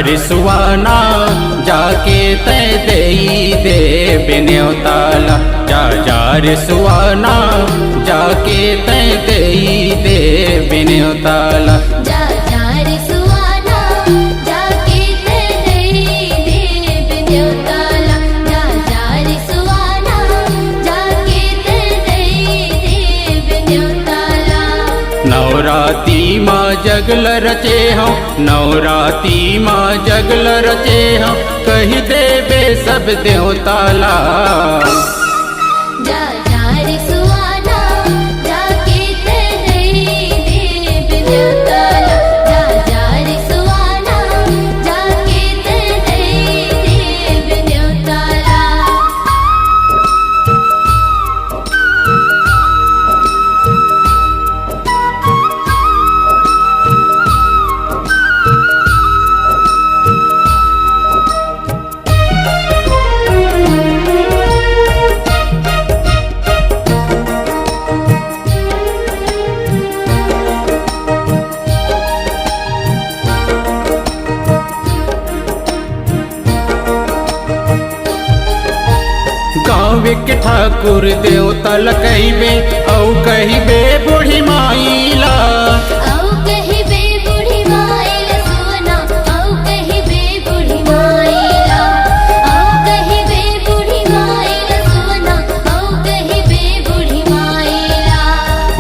रिसवाना जाके तै देई दे बिन्योताला। जा रिसवाना जाके तै देई दे बिन्योताला। जा रिसवाना जाके तै देई दे बिन्योताला। जा रिसवाना जाके तै देई दे बिन्योताला। नवराती माँ जगल रचे हम, नवराती माँ जगल रचे हम, कही देवे सब देवताला। जा रिसवाना जाके तै देई दे बिन्योताला। जा रिसवाना जाके तै देई दे बिन्योताला। गाँव के ठाकुर देवतल कहिबे औ कहिबे बूढ़ी माइला। औ कहिबे बूढ़ी माइला सोना, औ कहिबे बूढ़ी माइला। औ कहिबे बूढ़ी माइला सोना, औ कहिबे बूढ़ी माइला।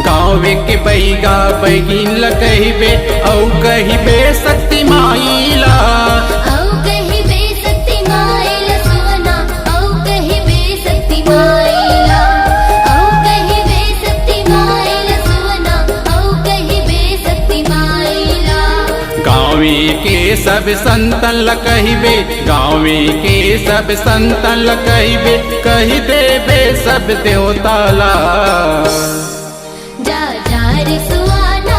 गाँव के बैगा बैगिन ल कहिबे औ कहिबे शक्ति माइला। औ कहिबे शक्ति माइला सोना, औ कहिबे शक्ति माइला। औ कहिबे शक्ति माइला सोना, औ कहिबे शक्ति माइला। गाँव के सब संतन ल कहिबे, गाँव के सब संतन ल कहिबे, कही देवे सब देवताला। जा रिसवाना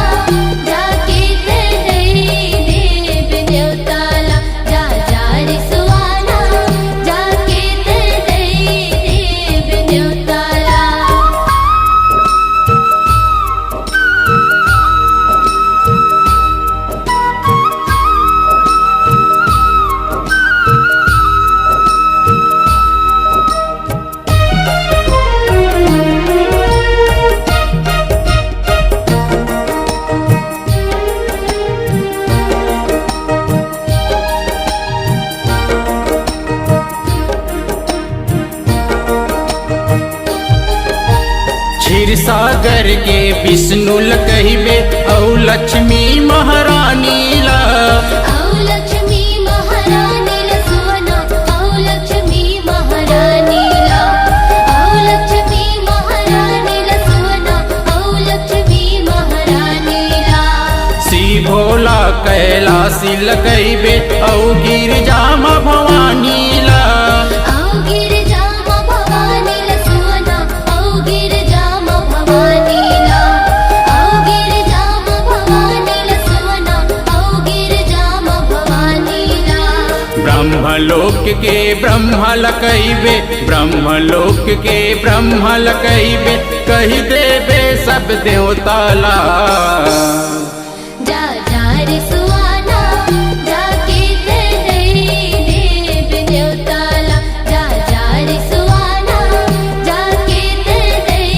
जाके तै देई दे बिन्योताला। जा रिसवाना जाके तै देई दे बिन्योताला। क्षीर सागर के विष्णु ल कहिबे औ लक्ष्मी महारानी ला। औ लक्ष्मी महारानी ला सोना, औ लक्ष्मी महारानी ला। औ लक्ष्मी महारानी ला सोना, औ लक्ष्मी महारानी ला। श्री भोला कैलासी ल कहिबे औ गिरिजा माँ भवानी ला। औ गिरिजा माँ भवानी ला सोना, औ गिरिजा माँ भवानी ला। औ गिरिजा माँ भवानी ला सोना, औ गिरिजा माँ भवानी ला। ब्रह्मलोक के ब्रह्म ल कहिबे, ब्रह्मलोक के ब्रह्म ल कहिबे, कही देवे सब देवताला। जा रिसवाना जाके तै देई दे बिन्योताला। जा रिसवाना जाके तै देई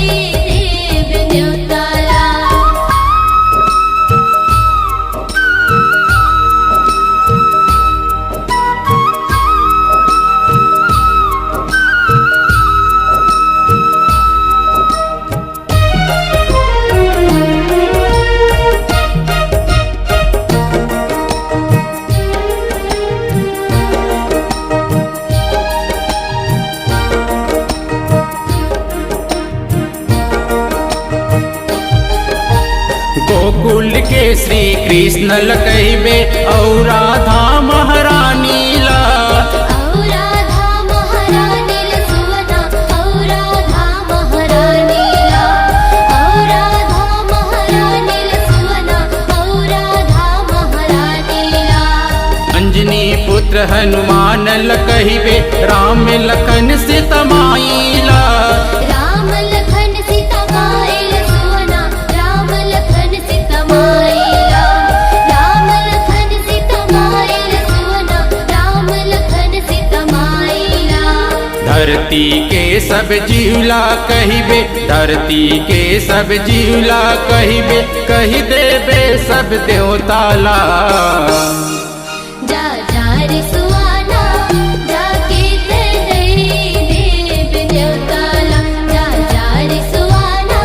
दे बिन्योताला। गोकुल के श्री कृष्ण ल कहिबे औ राधा महारानी ला। औ राधा महारानी ला सोना, औ राधा महारानी ला। औ राधा महारानी ला सोना, औ राधा महारानी ला। अंजनी पुत्र हनुमान ल कहिबे राम लखन सीता माई ला। राम लखन सीता माइला सोना, राम लखन सीता माइला। राम लखन सीता माइला सोना, सब जीवला कहिबे, धरती के सब जीवला कहिबे, कही देबे सब देवताला। जा जा रे सुहाना जाके ते देव देवताला, जा जा रे सुहाना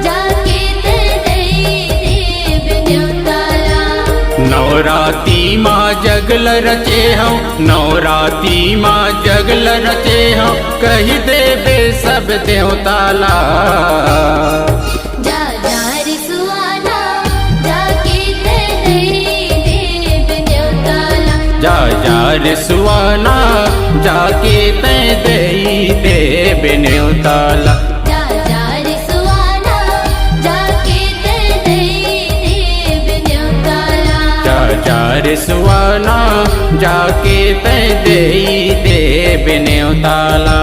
जाके ते देव देवताला। नवराती माँ जगल रचे हम, नवराती माँ जगल रचे हम, कही देबे सब देवताला। जा जा रे सुहाना जाके ते देव देवताला, जा जा रे सुहाना जाके ते देव न्योताला। जा जा रे सुहाना जाके ते देव देवताला। जा जा रे सुहाना जाके ते देव न्योताला।